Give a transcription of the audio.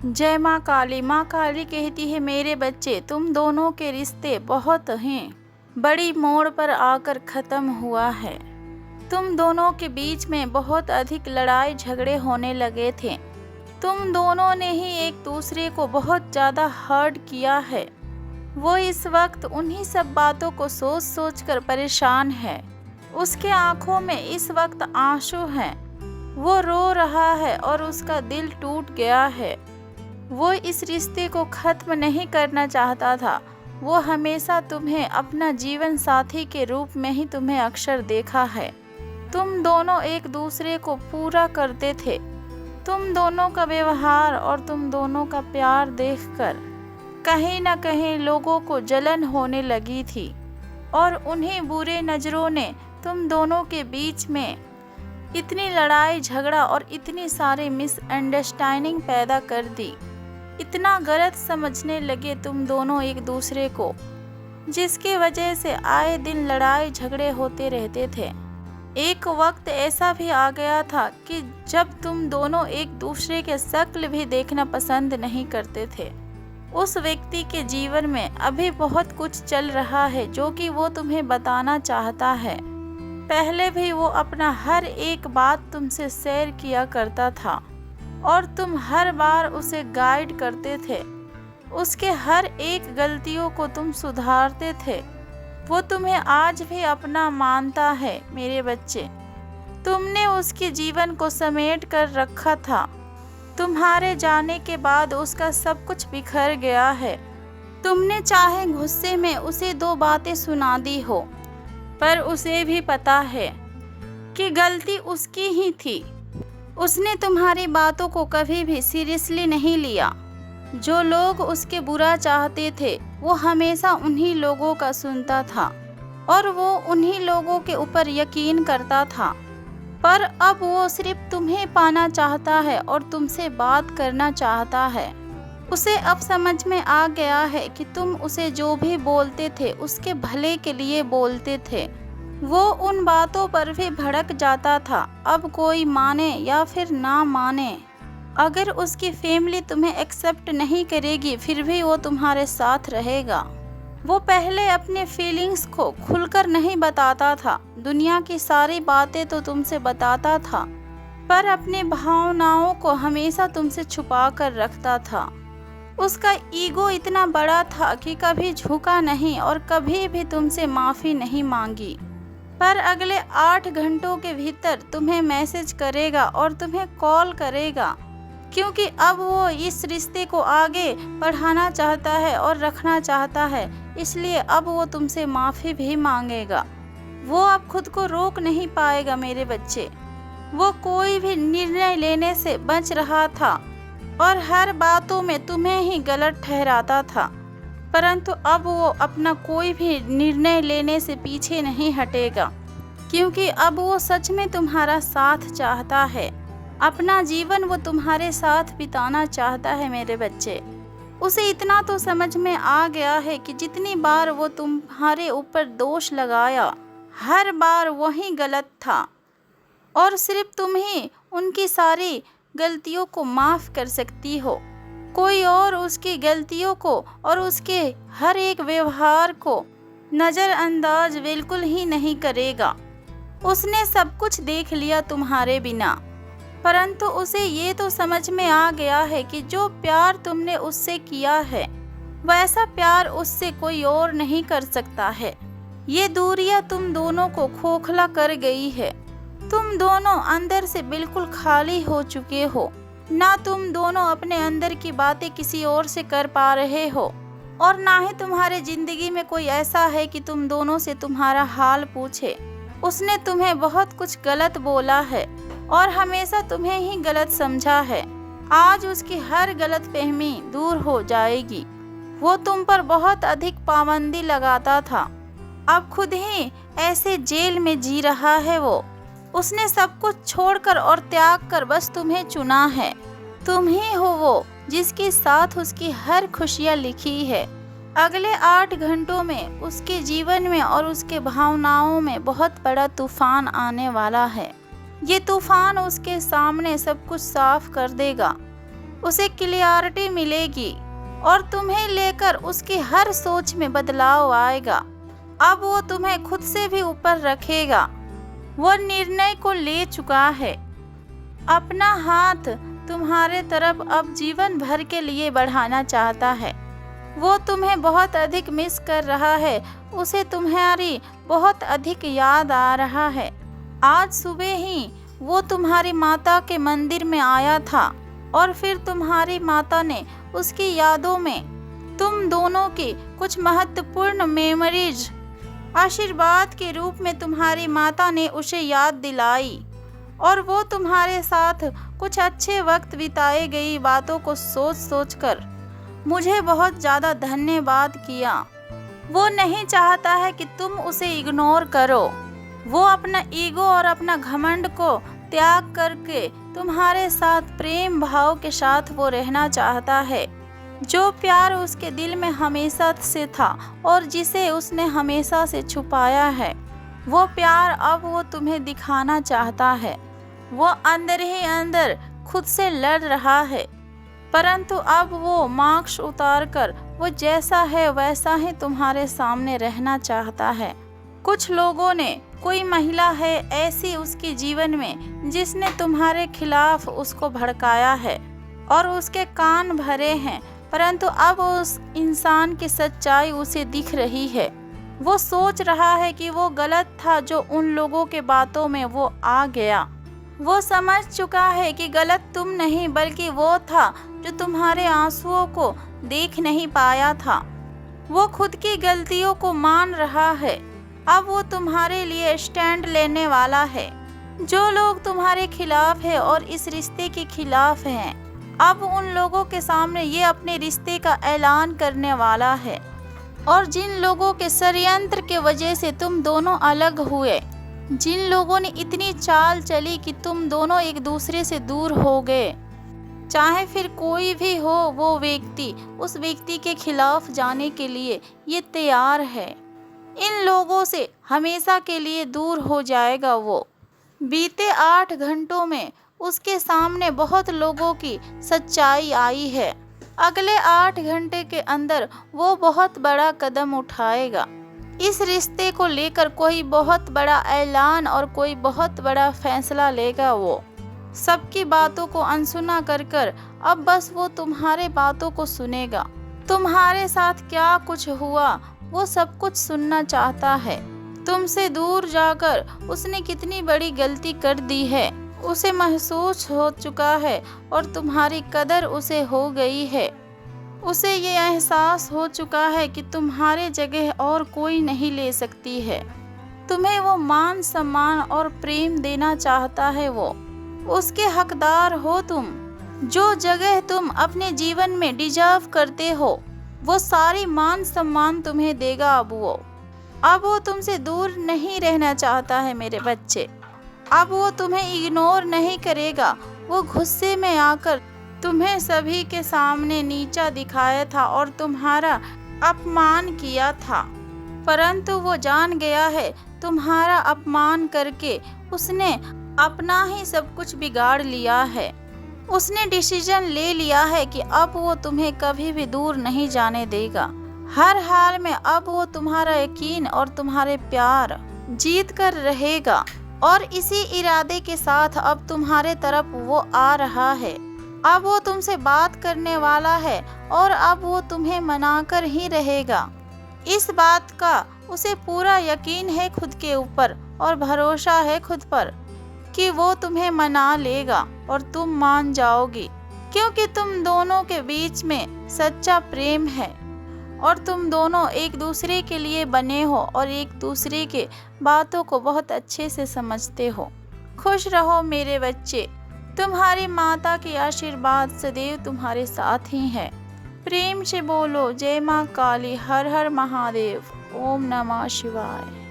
जय माँ काली कहती है मेरे बच्चे, तुम दोनों के रिश्ते बहुत हैं बड़ी मोड़ पर आकर ख़त्म हुआ है। तुम दोनों के बीच में बहुत अधिक लड़ाई झगड़े होने लगे थे। तुम दोनों ने ही एक दूसरे को बहुत ज़्यादा हर्ट किया है। वो इस वक्त उन्हीं सब बातों को सोच सोच कर परेशान है। उसके आंखों में इस वक्त आंसू हैं। वो रो रहा है और उसका दिल टूट गया है। वो इस रिश्ते को ख़त्म नहीं करना चाहता था। वो हमेशा तुम्हें अपना जीवन साथी के रूप में ही तुम्हें अक्सर देखा है। तुम दोनों एक दूसरे को पूरा करते थे। तुम दोनों का व्यवहार और तुम दोनों का प्यार देखकर कहीं न कहीं लोगों को जलन होने लगी थी और उन्हीं बुरे नज़रों ने तुम दोनों के बीच में इतनी लड़ाई झगड़ा और इतनी सारी मिसअंडरस्टैंडिंग पैदा कर दी। इतना गलत समझने लगे तुम दोनों एक दूसरे को, जिसकी वजह से आए दिन लड़ाई झगड़े होते रहते थे। एक वक्त ऐसा भी आ गया था कि जब तुम दोनों एक दूसरे के शक्ल भी देखना पसंद नहीं करते थे। उस व्यक्ति के जीवन में अभी बहुत कुछ चल रहा है जो कि वो तुम्हें बताना चाहता है। पहले भी वो अपना हर एक बात तुमसे शेयर किया करता था और तुम हर बार उसे गाइड करते थे। उसके हर एक गलतियों को तुम सुधारते थे। वो तुम्हें आज भी अपना मानता है मेरे बच्चे। तुमने उसके जीवन को समेट कर रखा था। तुम्हारे जाने के बाद उसका सब कुछ बिखर गया है। तुमने चाहे गुस्से में उसे दो बातें सुना दी हो, पर उसे भी पता है कि गलती उसकी ही थी। उसने तुम्हारी बातों को कभी भी सीरियसली नहीं लिया। जो लोग उसके बुरा चाहते थे वो हमेशा उन्हीं लोगों का सुनता था और वो उन्हीं लोगों के ऊपर यकीन करता था। पर अब वो सिर्फ तुम्हें पाना चाहता है और तुमसे बात करना चाहता है। उसे अब समझ में आ गया है कि तुम उसे जो भी बोलते थे उसके भले के लिए बोलते थे। वो उन बातों पर भी भड़क जाता था। अब कोई माने या फिर ना माने, अगर उसकी फैमिली तुम्हें एक्सेप्ट नहीं करेगी फिर भी वो तुम्हारे साथ रहेगा। वो पहले अपने फीलिंग्स को खुलकर नहीं बताता था। दुनिया की सारी बातें तो तुमसे बताता था, पर अपने भावनाओं को हमेशा तुमसे छुपा कर रखता था। उसका ईगो इतना बड़ा था कि कभी झुका नहीं और कभी भी तुमसे माफ़ी नहीं मांगी। पर अगले 8 घंटों के भीतर तुम्हें मैसेज करेगा और तुम्हें कॉल करेगा, क्योंकि अब वो इस रिश्ते को आगे बढ़ाना चाहता है और रखना चाहता है। इसलिए अब वो तुमसे माफ़ी भी मांगेगा। वो अब खुद को रोक नहीं पाएगा मेरे बच्चे। वो कोई भी निर्णय लेने से बच रहा था और हर बातों में तुम्हें ही गलत ठहराता था, परंतु अब वो अपना कोई भी निर्णय लेने से पीछे नहीं हटेगा, क्योंकि अब वो सच में तुम्हारा साथ चाहता है। अपना जीवन वो तुम्हारे साथ बिताना चाहता है मेरे बच्चे। उसे इतना तो समझ में आ गया है कि जितनी बार वो तुम्हारे ऊपर दोष लगाया, हर बार वही गलत था और सिर्फ तुम ही उनकी सारी गलतियों को माफ़ कर सकती हो। कोई और उसकी गलतियों को और उसके हर एक व्यवहार को नज़रअंदाज बिल्कुल ही नहीं करेगा। उसने सब कुछ देख लिया तुम्हारे बिना, परंतु उसे ये तो समझ में आ गया है कि जो प्यार तुमने उससे किया है वैसा प्यार उससे कोई और नहीं कर सकता है। ये दूरियां तुम दोनों को खोखला कर गई है। तुम दोनों अंदर से बिल्कुल खाली हो चुके हो। ना तुम दोनों अपने अंदर की बातें किसी और से कर पा रहे हो और ना ही तुम्हारे जिंदगी में कोई ऐसा है कि तुम दोनों से तुम्हारा हाल पूछे। उसने तुम्हें बहुत कुछ गलत बोला है और हमेशा तुम्हें ही गलत समझा है। आज उसकी हर गलत फहमी दूर हो जाएगी। वो तुम पर बहुत अधिक पाबंदी लगाता था, अब खुद ही ऐसे जेल में जी रहा है। वो उसने सब कुछ छोड़कर और त्याग कर बस तुम्हें चुना है। तुम ही हो वो जिसके साथ उसकी हर खुशियाँ लिखी है। अगले 8 घंटों में उसके जीवन में और उसके भावनाओं में बहुत बड़ा तूफान आने वाला है। ये तूफान उसके सामने सब कुछ साफ कर देगा। उसे क्लियरिटी मिलेगी और तुम्हें लेकर उसकी हर सोच में बदलाव आएगा। अब वो तुम्हें खुद से भी ऊपर रखेगा। वो निर्णय को ले चुका है। अपना हाथ तुम्हारे तरफ अब जीवन भर के लिए बढ़ाना चाहता है। वो तुम्हें बहुत अधिक मिस कर रहा है। उसे तुम्हारी बहुत अधिक याद आ रहा है। आज सुबह ही वो तुम्हारी माता के मंदिर में आया था और फिर तुम्हारी माता ने उसकी यादों में तुम दोनों की कुछ महत्वपूर्ण मेमोरीज आशीर्वाद के रूप में तुम्हारी माता ने उसे याद दिलाई और वो तुम्हारे साथ कुछ अच्छे वक्त बिताए गई बातों को सोच सोच कर मुझे बहुत ज़्यादा धन्यवाद किया। वो नहीं चाहता है कि तुम उसे इग्नोर करो। वो अपना ईगो और अपना घमंड को त्याग करके तुम्हारे साथ प्रेम भाव के साथ वो रहना चाहता है। जो प्यार उसके दिल में हमेशा से था और जिसे उसने हमेशा से छुपाया है, वो प्यार अब वो तुम्हें दिखाना चाहता है। वो अंदर ही अंदर खुद से लड़ रहा है, परंतु अब वो मास्क उतार कर वो जैसा है वैसा ही तुम्हारे सामने रहना चाहता है। कुछ लोगों ने, कोई महिला है ऐसी उसके जीवन में जिसने तुम्हारे खिलाफ उसको भड़काया है और उसके कान भरे हैं, परंतु अब उस इंसान की सच्चाई उसे दिख रही है। वो सोच रहा है कि वो गलत था जो उन लोगों के बातों में वो आ गया। वो समझ चुका है कि गलत तुम नहीं बल्कि वो था जो तुम्हारे आंसुओं को देख नहीं पाया था। वो खुद की गलतियों को मान रहा है। अब वो तुम्हारे लिए स्टैंड लेने वाला है। जो लोग तुम्हारे खिलाफ है और इस रिश्ते के खिलाफ हैं, अब उन लोगों के सामने ये अपने रिश्ते का ऐलान करने वाला है। और जिन लोगों के षड्यंत्र के वजह से तुम दोनों अलग हुए, जिन लोगों ने इतनी चाल चली कि तुम दोनों एक दूसरे से दूर हो गए, चाहे फिर कोई भी हो, वो व्यक्ति उस व्यक्ति के खिलाफ जाने के लिए ये तैयार है। इन लोगों से हमेशा के लिए दूर हो जाएगा वो। बीते 8 घंटों में उसके सामने बहुत लोगों की सच्चाई आई है। अगले 8 घंटे के अंदर वो बहुत बड़ा कदम उठाएगा। इस रिश्ते को लेकर कोई बहुत बड़ा ऐलान और कोई बहुत बड़ा फैसला लेगा। वो सबकी बातों को अनसुना कर कर अब बस वो तुम्हारे बातों को सुनेगा। तुम्हारे साथ क्या कुछ हुआ वो सब कुछ सुनना चाहता है। तुमसे दूर जाकर उसने कितनी बड़ी गलती कर दी है उसे महसूस हो चुका है और तुम्हारी कदर उसे हो गई है। उसे ये एहसास हो चुका है कि तुम्हारे जगह और कोई नहीं ले सकती है। तुम्हें वो मान सम्मान और प्रेम देना चाहता है। वो उसके हकदार हो तुम। जो जगह तुम अपने जीवन में डिजर्व करते हो वो सारी मान सम्मान तुम्हें देगा। अब वो तुमसे दूर नहीं रहना चाहता है मेरे बच्चे। अब वो तुम्हें इग्नोर नहीं करेगा। वो गुस्से में आकर तुम्हें सभी के सामने नीचा दिखाया था और तुम्हारा अपमान किया था, परंतु वो जान गया है तुम्हारा अपमान करके उसने अपना ही सब कुछ बिगाड़ लिया है। उसने डिसीजन ले लिया है कि अब वो तुम्हें कभी भी दूर नहीं जाने देगा। हर हाल में अब वो तुम्हारा यकीन और तुम्हारे प्यार जीत कर रहेगा और इसी इरादे के साथ अब तुम्हारे तरफ वो आ रहा है। अब वो तुमसे बात करने वाला है और अब वो तुम्हें मनाकर ही रहेगा। इस बात का उसे पूरा यकीन है खुद के ऊपर और भरोसा है खुद पर कि वो तुम्हें मना लेगा और तुम मान जाओगी, क्योंकि तुम दोनों के बीच में सच्चा प्रेम है और तुम दोनों एक दूसरे के लिए बने हो और एक दूसरे के बातों को बहुत अच्छे से समझते हो। खुश रहो मेरे बच्चे। तुम्हारी माता की आशीर्वाद सदैव तुम्हारे साथ ही है। प्रेम से बोलो जय माँ काली, हर हर महादेव, ओम नमः शिवाय।